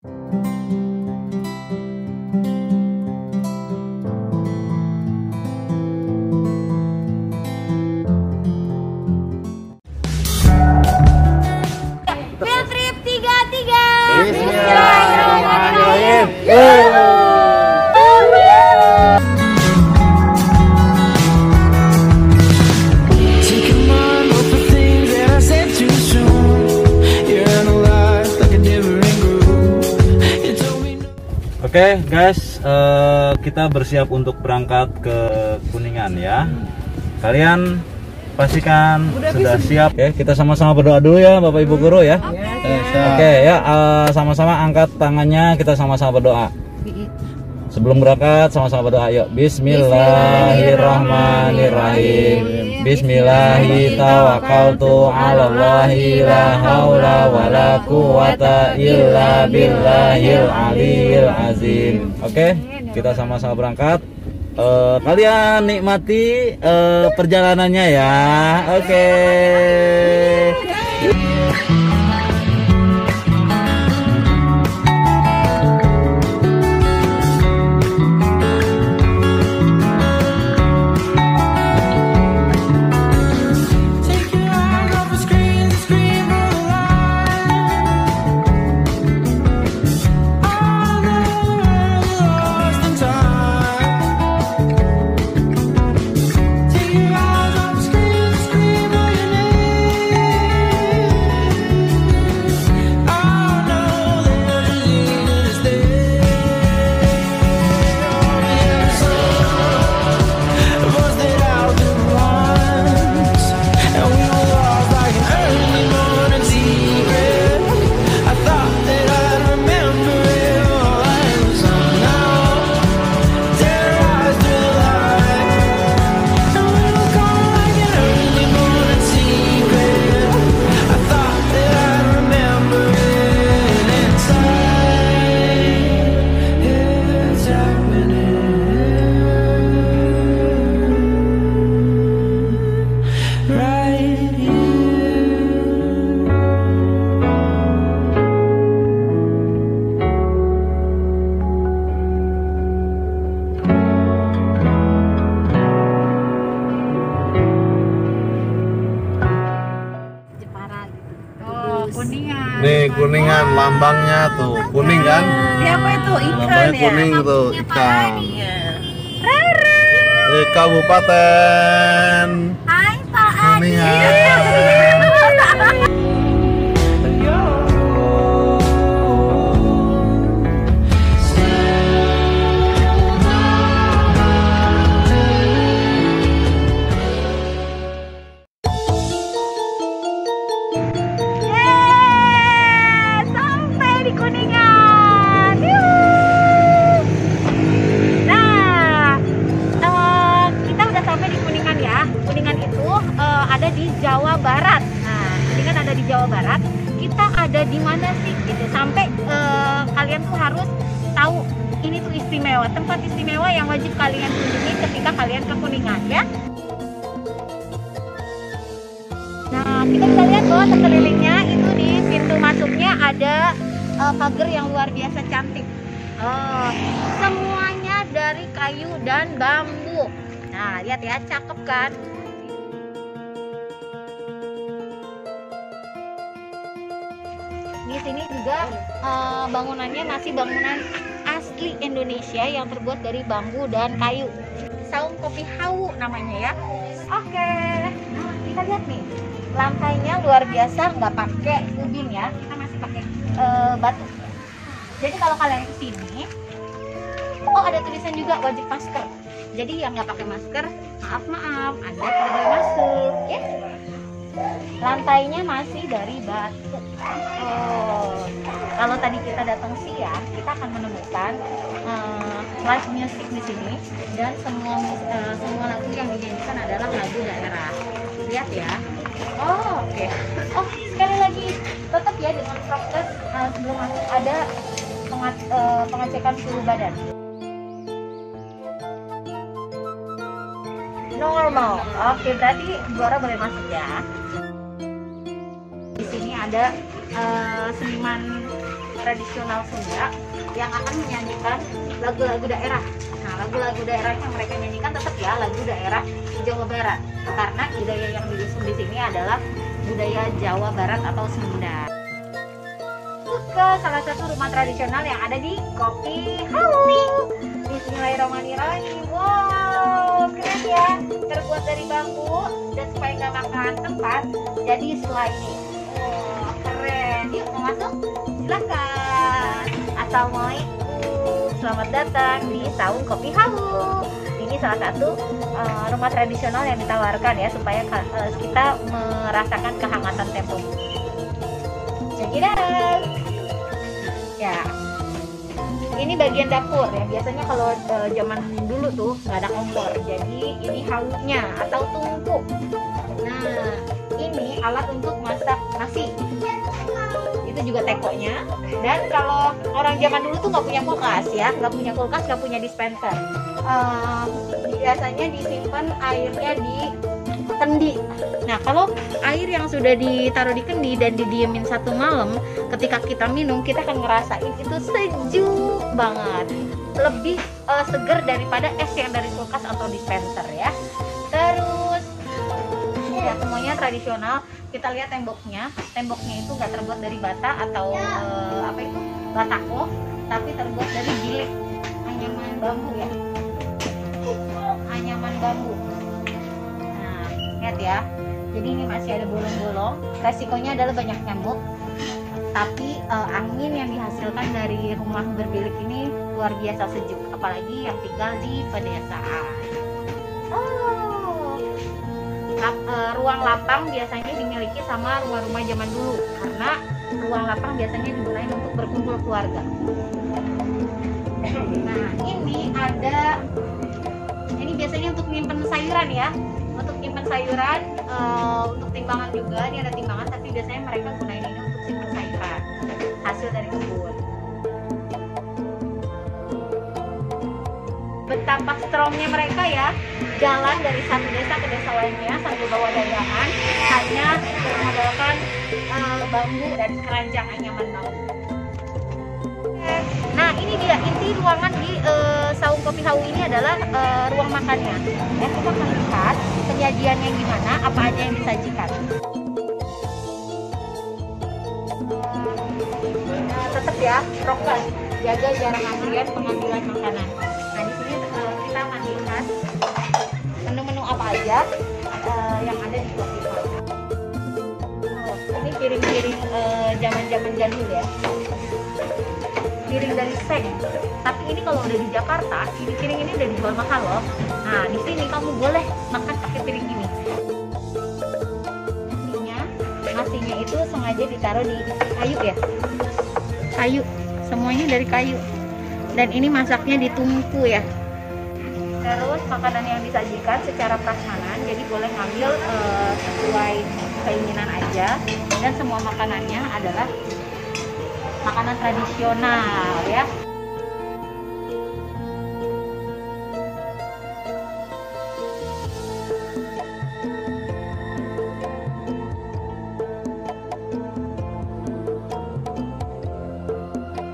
Field trip 33. Bismillahirrahmanirrahim. Oke guys, kita bersiap untuk berangkat ke Kuningan ya. Kalian pastikan sudah siap. Oke, kita sama-sama berdoa dulu ya Bapak Ibu Guru ya. Oke ya, sama-sama angkat tangannya, kita sama-sama berdoa. Sebelum berangkat sama-sama berdoa. Yuk, Bismillahirrahmanirrahim. Bismillahirrahmanirrahim. 'alallahi la haula wala quwata illa billahil aliyil azim. Oke, kita sama-sama berangkat. Kalian nikmati perjalanannya ya. Oke. Nih Kuningan lambangnya tuh kuning kan? Dia apa itu? Ikan Lambangnya ya? kuning tuh ikan. Rara. Kabupaten Hai Pak Adi. Kuningan. Jawa Barat. Nah, ini kan ada di Jawa Barat. Kita ada di mana sih? Gitu. Sampai kalian tuh harus tahu ini tuh istimewa, tempat istimewa yang wajib kalian kunjungi ketika kalian ke Kuningan ya. Nah, kita bisa lihat bahwa sekelilingnya itu di pintu masuknya ada pagar yang luar biasa cantik. Semuanya dari kayu dan bambu. Nah, lihat ya, cakep kan? Di sini juga bangunannya masih bangunan asli Indonesia yang terbuat dari bambu dan kayu. Saung Kopi Hawu namanya ya. Oke, kita lihat nih, lantainya luar biasa, nggak pakai ubin ya, kita masih pakai batu. Jadi kalau kalian kesini, ada tulisan juga wajib masker. Jadi yang nggak pakai masker, maaf, Anda tidak boleh masuk ya. Lantainya masih dari batu. Kalau tadi kita datang siang, kita akan menemukan live music di sini dan semua lagu yang dinyanyikan adalah lagu daerah. Lihat ya. Oke. Sekali lagi tetap ya dengan prokes sebelum masuk ada pengecekan suhu badan. Normal. Oke, berarti Dora boleh masuk ya. Di sini ada seniman tradisional Sunda yang akan menyanyikan lagu-lagu daerah. Nah, lagu-lagu daerah yang mereka nyanyikan tetap ya lagu daerah Jawa Barat, karena budaya yang diusung di sini adalah budaya Jawa Barat atau Sunda. Ke salah satu rumah tradisional yang ada di Kopi Hawu. Bismillahirrahmanirrahim. Wow, keren ya. Terbuat dari bambu dan supaya nggak makan tempat, jadi sliding. Wow, keren. Yuk, mau masuk? Silakan. Assalamualaikum. Selamat datang di Saung Kopi Hawu. Ini salah satu rumah tradisional yang ditawarkan ya supaya kita merasakan kehangatan tempo. Check it out. Ya, ini bagian dapur ya. Biasanya kalau zaman dulu tuh nggak ada kompor, jadi ini hawunya atau tungku. Nah, ini alat untuk masak nasi. Itu juga tekonya. Dan kalau orang zaman dulu tuh nggak punya kulkas ya, nggak punya kulkas, nggak punya dispenser. Biasanya disimpan airnya di kendi. Nah, kalau air yang sudah ditaruh di kendi dan didiemin 1 malam, ketika kita minum kita akan ngerasain itu sejuk banget, lebih seger daripada es yang dari kulkas atau dispenser ya. Terus ya semuanya tradisional. Kita lihat temboknya itu nggak terbuat dari bata atau apa itu batako, tapi terbuat dari bilik anyaman bambu ya, anyaman bambu. Lihat ya, jadi ini masih ada bolong-bolong. Resikonya adalah banyak nyamuk, tapi angin yang dihasilkan dari rumah berbilik ini luar biasa sejuk, apalagi yang tinggal di pedesaan. Ruang lapang biasanya dimiliki sama rumah-rumah zaman dulu, karena ruang lapang biasanya digunakan untuk berkumpul keluarga. Nah, ini biasanya untuk nyimpen sayuran ya. Untuk nyimpen sayuran, untuk timbangan juga, ini ada timbangan, tapi biasanya mereka gunain ini untuk simpen sayuran hasil dari kebun. Betapa strongnya mereka ya, jalan dari satu desa ke desa lainnya sambil bawa dagangan hanya bermodalkan bambu dan keranjang anyaman bambu. Nah, ini dia inti ruangan di Saung Kopi Hawu ini adalah ruang makannya. Ya, kita akan lihat penyajiannya gimana, apa aja yang disajikan. Tetap ya, prokes, jaga jarak antrian pengambilan makanan. Nah, di sini kita akan lihat menu-menu apa aja yang ada di Kopi Hawu. Ini piring-piring zaman-zaman jadul ya. Piring dari seng, tapi ini kalau udah di Jakarta, ini piring ini udah dijual mahal loh. Nah, di sini kamu boleh makan pakai piring ini. Nasinya itu sengaja ditaruh di kayu ya, kayu, semuanya dari kayu. Dan ini masaknya di tungku ya. Terus makanan yang disajikan secara prasmanan, jadi boleh ngambil sesuai keinginan aja. Dan semua makanannya adalah makanan tradisional ya.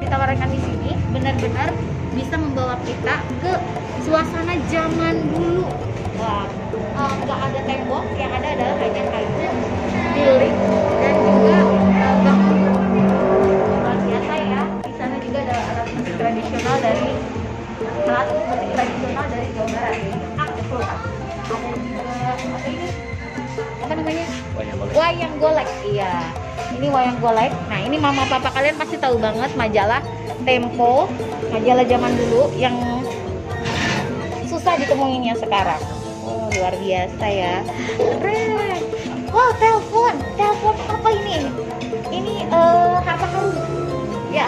Ditawarkan di sini benar-benar bisa membawa kita ke suasana zaman dulu. Wah, nggak ada tembok, yang ada adalah hanya kayu, bilik, dan juga bambu. Tradisional dari alat musik tradisional dari Jawa Barat. Ada juga apa namanya? Wayang golek. Iya, ini wayang golek. Nah, ini mama papa kalian pasti tahu banget majalah Tempo, majalah zaman dulu yang susah ditemuinnya sekarang. Oh, luar biasa ya. Keren. Wow, telepon apa ini? Ini harta karun. Ya,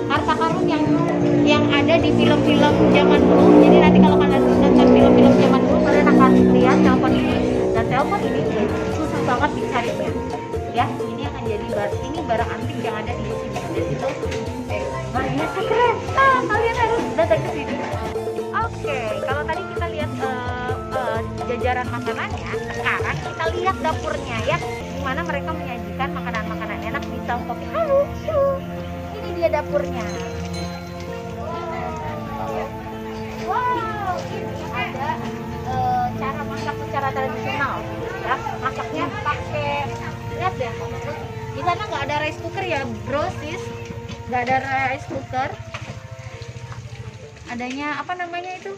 harta karun yang ada di film-film zaman dulu. Jadi nanti kalau kalian nonton film-film zaman dulu, kalian akan lihat telepon ini. Dan telepon ini susah banget dicarinya. Ya, ini akan jadi barang antik yang ada di sini. Di situ luar biasa keren. Kalian harus datang ke sini. Oke, kalau tadi kita lihat jajaran makanannya, sekarang kita lihat dapurnya ya, di mana mereka menyajikan makanan-makanan enak di Saung Kopi Hawu. Ini dia dapurnya. Wow, ini ada cara masak secara tradisional ya. Masaknya pakai, lihat deh, di sana nggak ada rice cooker ya bro sis, nggak ada rice cooker, adanya apa namanya itu,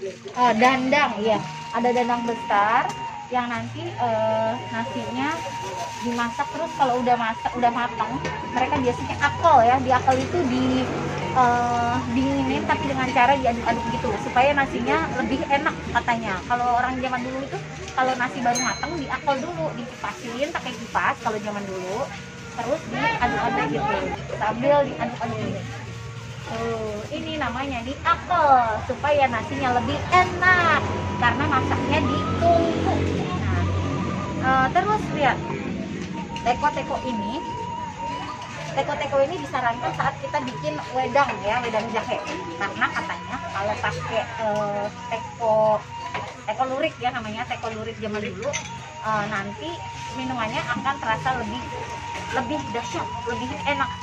dandang ya, ada dandang besar yang nanti nasinya dimasak. Terus kalau udah matang, mereka biasanya akol ya, di akol itu dinginin tapi dengan cara diaduk-aduk gitu supaya nasinya lebih enak katanya. Kalau orang zaman dulu itu kalau nasi baru matang diakol dulu, dikipasin pakai kipas kalau zaman dulu, terus diaduk-aduk gitu sambil diaduk-aduk ini. Ini namanya diakol supaya nasinya lebih enak karena masaknya ditungku. Nah, terus lihat teko-teko ini disarankan saat kita bikin wedang ya, wedang jahe, karena katanya kalau pakai teko lurik ya, namanya teko lurik zaman dulu, nanti minumannya akan terasa lebih dahsyat, lebih enak.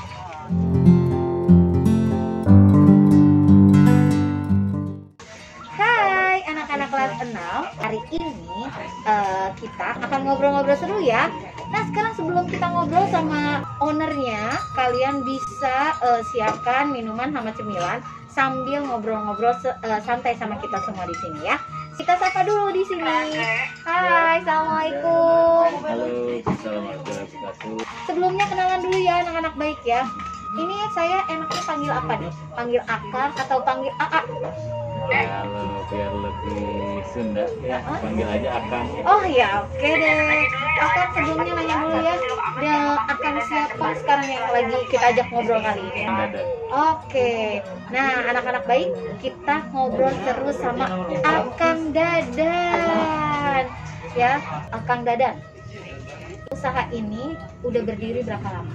Hai anak-anak kelas 6, hari ini kita akan ngobrol-ngobrol seru ya. Nah sekarang sebelum kita ngobrol sama ownernya, kalian bisa siapkan minuman sama cemilan sambil ngobrol-ngobrol santai sama kita semua di sini ya. Kita sapa dulu di sini. Hai, assalamualaikum. Halo, assalamualaikum. Sebelumnya kenalan dulu ya anak-anak baik ya. Ini saya enaknya panggil apa nih? Panggil Akang atau panggil AA? Kalau biar lebih Sunda ya, panggil aja Akang. Oh ya, oke deh. Akang sebelumnya nanya dulu ya, Akang siapa sekarang yang lagi kita ajak ngobrol kali ini? Oke. Nah, anak-anak baik, kita ngobrol terus sama Akang Dadan. Ya, Akang Dadan. Usaha ini udah berdiri berapa lama?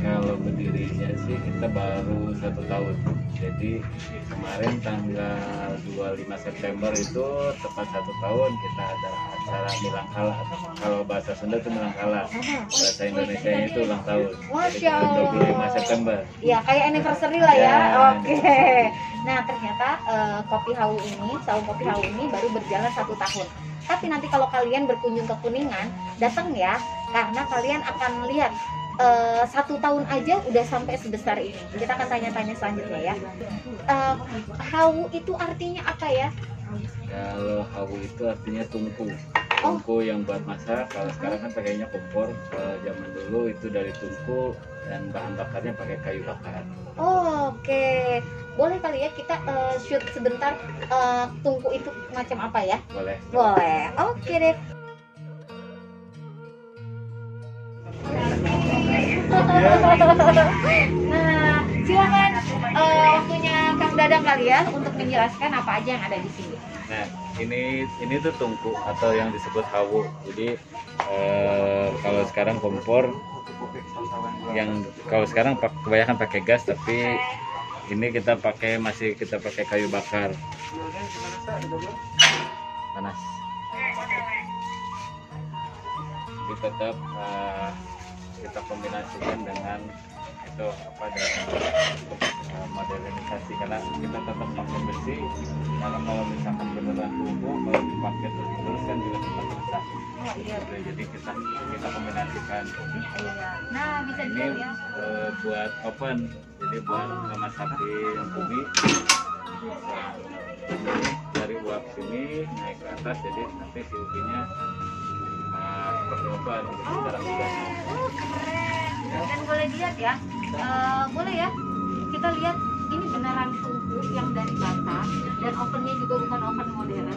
Kalau berdirinya sih kita baru 1 tahun. Jadi kemarin tanggal 25 September itu tepat 1 tahun kita ada acara Milang Kala. Kalau bahasa Sunda itu Milang Kala, bahasa Indonesia itu ulang tahun. Masya Jadi Allah. 25 September. Ya kayak anniversary lah ya. Ya. Oke. Nah ternyata Kopi Hawu ini, saung Kopi Hawu ini baru berjalan 1 tahun. Tapi nanti kalau kalian berkunjung ke Kuningan, datang ya, karena kalian akan lihat 1 tahun aja udah sampai sebesar ini. Kita akan tanya-tanya selanjutnya ya. Hawu itu artinya apa ya? Kalau hawu itu artinya tungku. Tungku yang buat masak. Kalau sekarang kan pakainya kompor. Kalau zaman dulu itu dari tungku dan bahan bakarnya pakai kayu bakar. Oke. Boleh kali ya kita shoot sebentar tungku itu macam apa ya? Boleh. Boleh. Oke deh. Nah, silakan waktunya Kang Dadang kali ya untuk menjelaskan apa aja yang ada di sini. Nah, ini tuh tungku atau yang disebut hawu. Jadi kalau sekarang kompor, yang kalau sekarang kebanyakan pakai gas, tapi ini masih kita pakai kayu bakar. Panas. Jadi tetap kita kombinasikan dengan itu modernisasi, karena kita tetap pakai besi. Karena kalau misalkan beneran tungku, kalau dipakai terus kan juga tetap rusak. Jadi kita kombinasikan. Nah, bisa Ini dilihat ya. buat oven, jadi buat masakin ubi. Dari uap sini naik ke atas, jadi nanti si ubinya seperti oven, jadi cara mudahnya. Dan boleh dilihat ya, boleh ya, kita lihat ini beneran tungku yang dari bata, dan ovennya juga bukan oven modern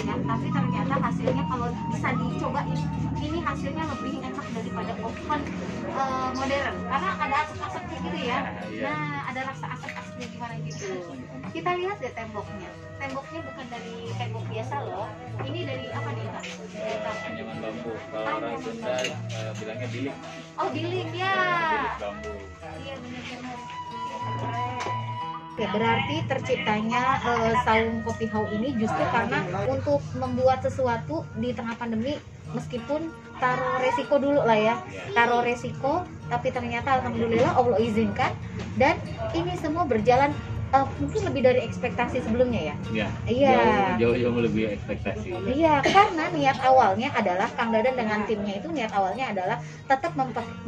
ya, tapi ternyata hasilnya kalau bisa dicobain, ini hasilnya lebih enak daripada oven modern, karena ada asap-asapnya gitu ya. Nah, ada rasa asap-asapnya gimana gitu. Kita lihat deh temboknya bukan dari tembok biasa loh, ini dari apa nih Kak? Anyaman bambu, kalau orang Sunda bilangnya bilik. Oh, bilik ya. Bambu. Iya benar-benar. Ya, berarti terciptanya saung Kopi Hawu ini justru karena untuk membuat sesuatu di tengah pandemi, meskipun taruh resiko dulu lah ya, taruh resiko, tapi ternyata alhamdulillah Allah izinkan dan ini semua berjalan mungkin lebih dari ekspektasi sebelumnya ya. Iya. Jauh lebih ekspektasi. Iya, karena niat awalnya adalah Kang Dadan dengan timnya itu niat awalnya adalah tetap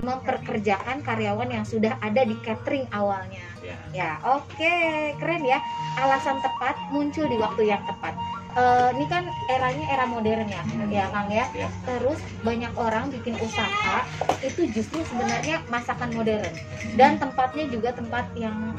memperkerjakan karyawan yang sudah ada di catering awalnya. Ya, oke, keren ya. Alasan tepat muncul di waktu yang tepat. Ini kan eranya era modern ya, ya Kang ya. Terus banyak orang bikin usaha itu justru sebenarnya masakan modern dan tempatnya juga tempat yang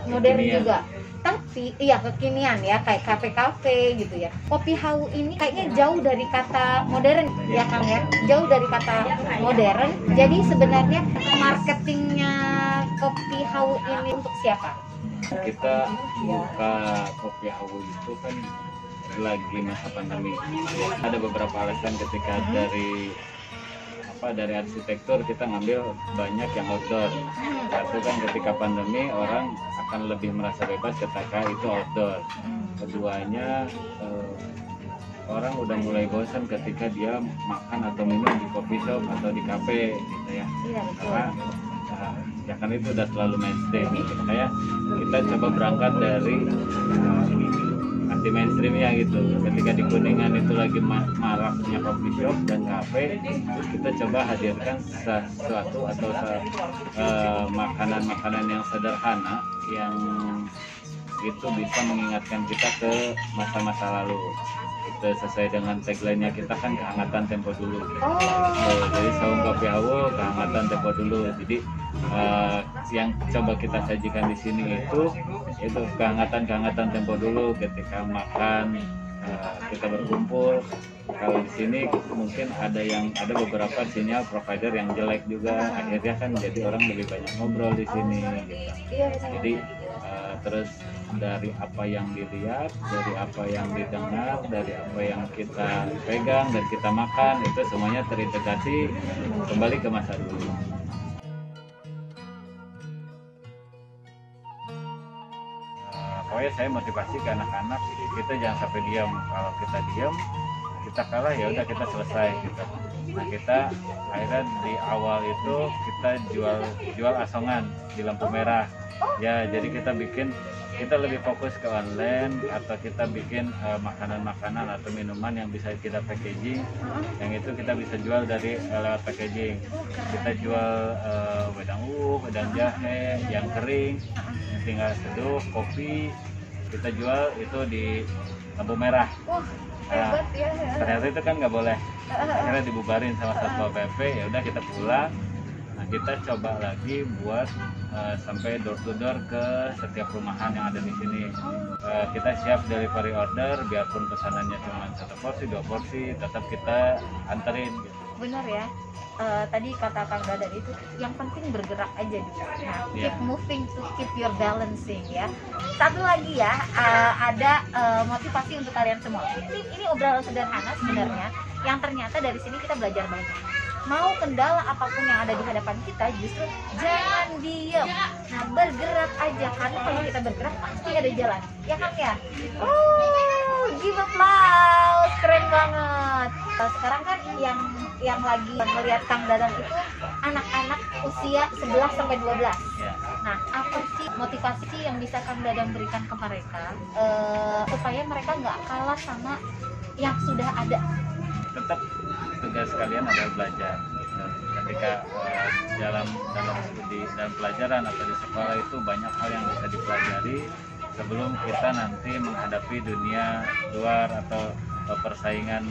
modern juga. Tapi iya kekinian ya, kayak kafe-kafe gitu ya. Kopi Hawu ini kayaknya jauh dari kata modern ya Kang ya, jauh dari kata modern. Jadi sebenarnya marketingnya Kopi Hawu ini untuk siapa? Kita buka Kopi Hawu itu kan lagi masa pandemi. Ada beberapa alasan ketika dari arsitektur kita ngambil banyak yang outdoor. Satu kan ketika pandemi orang akan lebih merasa bebas ketika itu outdoor. Keduanya orang udah mulai bosan ketika dia makan atau minum di coffee shop atau di kafe gitu ya. Karena ya kan itu udah terlalu mainstream. Kayak kita coba berangkat dari anti mainstreamnya gitu. Ketika di Kuningan itu lagi maraknya coffee shop dan kafe, kita coba hadirkan sesuatu atau makanan-makanan yang sederhana yang itu bisa mengingatkan kita ke masa-masa lalu. Itu sesuai dengan tagline-nya kita kan kehangatan tempo dulu. Jadi Saung Kopi Hawu kehangatan tempo dulu. Jadi yang coba kita sajikan di sini itu kehangatan tempo dulu ketika makan, kita berkumpul. Kalau di sini mungkin ada beberapa sinyal provider yang jelek juga, akhirnya kan jadi orang lebih banyak ngobrol di sini gitu. Jadi terus dari apa yang dilihat, dari apa yang didengar, dari apa yang kita pegang dan kita makan, itu semuanya terintegrasi kembali ke masa dulu. Pokoknya saya motivasi ke anak-anak, kita jangan sampai diam. Kalau kita diam, kita kalah, ya udah kita selesai gitu. Nah, kita akhirnya di awal itu kita jual asongan di lampu merah. Ya, jadi kita lebih fokus ke online, atau kita bikin makanan-makanan atau minuman yang bisa kita packaging, yang itu kita bisa jual dari lewat packaging. Kita jual wedang jahe yang kering, yang tinggal seduh, kopi kita jual itu di lampu merah. Nah, ternyata itu kan nggak boleh, akhirnya dibubarin sama Satpol PP. Ya udah kita pulang. Nah, kita coba lagi buat sampai door to door ke setiap rumahan yang ada di sini. Kita siap delivery order, biarpun pesanannya cuma 1 porsi 2 porsi, tetap kita anterin gitu. Benar ya, tadi kata Kang Dadan itu yang penting bergerak aja gitu. Nah, keep moving to keep your balancing ya. Satu lagi ya, ada motivasi untuk kalian semua. Ini obrolan sederhana sebenarnya, yang ternyata dari sini kita belajar banyak. Mau kendala apapun yang ada di hadapan kita, justru jangan diem. Nah, bergerak aja, karena kalau kita bergerak pasti ada jalan. Ya Kang ya? Give applause, keren banget. Sekarang kan yang lagi melihat Kang Dadan itu anak-anak usia 11 sampai 12. Nah, apa sih motivasi yang bisa Kang Dadan berikan ke mereka supaya mereka nggak kalah sama yang sudah ada? Tetap tugas kalian adalah belajar gitu. Ketika dalam pelajaran atau di sekolah itu banyak hal yang bisa dipelajari sebelum kita nanti menghadapi dunia luar atau persaingan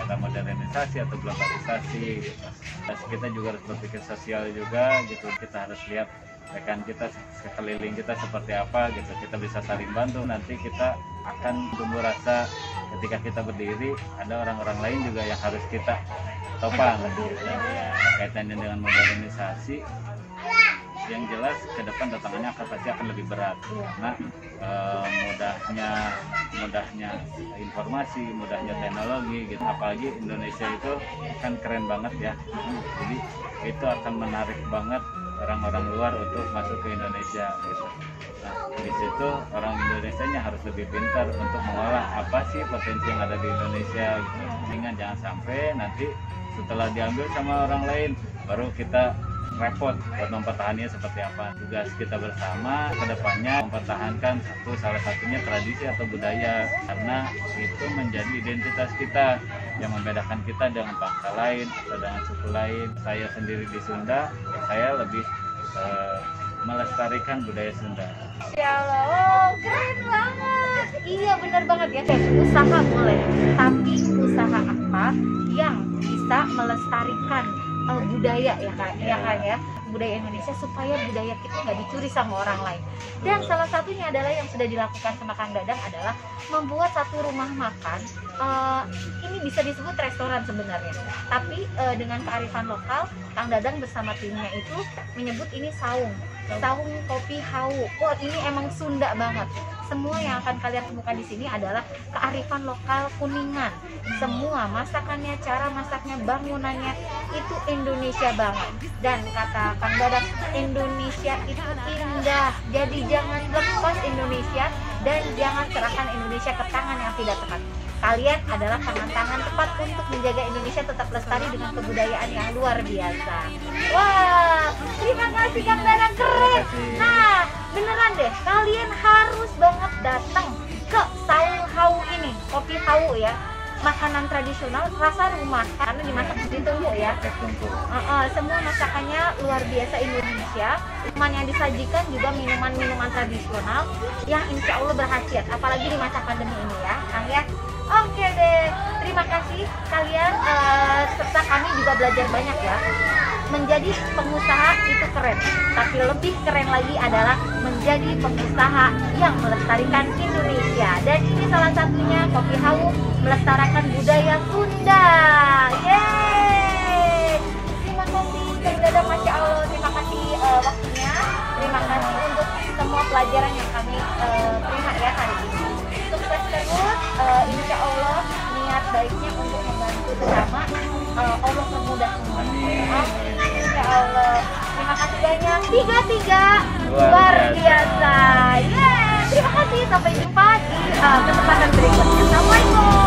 era modernisasi atau globalisasi gitu. Terus kita juga harus berpikir sosial juga gitu. Kita harus lihat rekan kita sekeliling kita seperti apa gitu. Kita bisa saling bantu, nanti kita akan tumbuh rasa ketika kita berdiri ada orang-orang lain juga yang harus kita topang gitu. Kaitannya dengan modernisasi, yang jelas ke depan tantangannya pasti akan lebih berat karena mudahnya informasi, mudahnya teknologi gitu. Apalagi Indonesia itu kan keren banget ya, jadi itu akan menarik banget orang-orang luar untuk masuk ke Indonesia gitu. Nah, di situ orang Indonesianya harus lebih pintar untuk mengolah apa sih potensi yang ada di Indonesia gitu. Sehingga jangan sampai nanti setelah diambil sama orang lain baru kita repot buat mempertahankannya seperti apa. Tugas kita bersama kedepannya mempertahankan salah satunya tradisi atau budaya, karena itu menjadi identitas kita yang membedakan kita dengan bangsa lain atau dengan suku lain. Saya sendiri di Sunda, saya lebih melestarikan budaya Sunda. Ya Allah, keren banget. Iya benar banget ya. Usaha boleh, tapi usaha apa yang bisa melestarikan budaya ya kan, ya budaya Indonesia, supaya budaya kita nggak dicuri sama orang lain. Dan salah satunya adalah yang sudah dilakukan sama Kang Dadang adalah membuat satu rumah makan. Ini bisa disebut restoran sebenarnya, tapi dengan kearifan lokal. Kang Dadang bersama timnya itu menyebut ini saung kopi hawu. Wah, ini emang Sunda banget. Semua yang akan kalian temukan di sini adalah kearifan lokal Kuningan. Semua masakannya, cara masaknya, bangunannya itu Indonesia banget. Dan kata Kang Dadang, Indonesia itu indah. Jadi jangan lepas Indonesia dan jangan serahkan Indonesia ke tangan yang tidak tepat. Kalian adalah tangan-tangan tepat untuk menjaga Indonesia tetap lestari dengan kebudayaan yang luar biasa. Wah, terima kasih Kang Dadang, keren. Nah, beneran deh, kalian harus banget datang ke saung hawu ini, kopi hawu ya. Makanan tradisional rasa rumah karena dimasak ditunggu ya. Semua masakannya luar biasa Indonesia. Minuman yang disajikan juga minuman-minuman tradisional yang insya Allah berkhasiat, apalagi di masa pandemi ini ya, Kang ya. Oke deh, terima kasih kalian, serta kami juga belajar banyak ya. Menjadi pengusaha itu keren, tapi lebih keren lagi adalah menjadi pengusaha yang melestarikan Indonesia. Dan ini salah satunya kopi hawu melestarikan budaya Sunda. Yeay! Terima kasih Kang Dadang, Masya Allah. Terima kasih waktunya. Terima kasih untuk semua pelajaran yang kami terima ya hari ini. Sukses terus, insya Allah niat baiknya untuk membantu sesama, Allah memudah semua. Insya Allah. Terima kasih banyak. Tiga luar biasa. Yeay. Terima kasih. Sampai jumpa di kesempatan berikutnya. Assalamualaikum.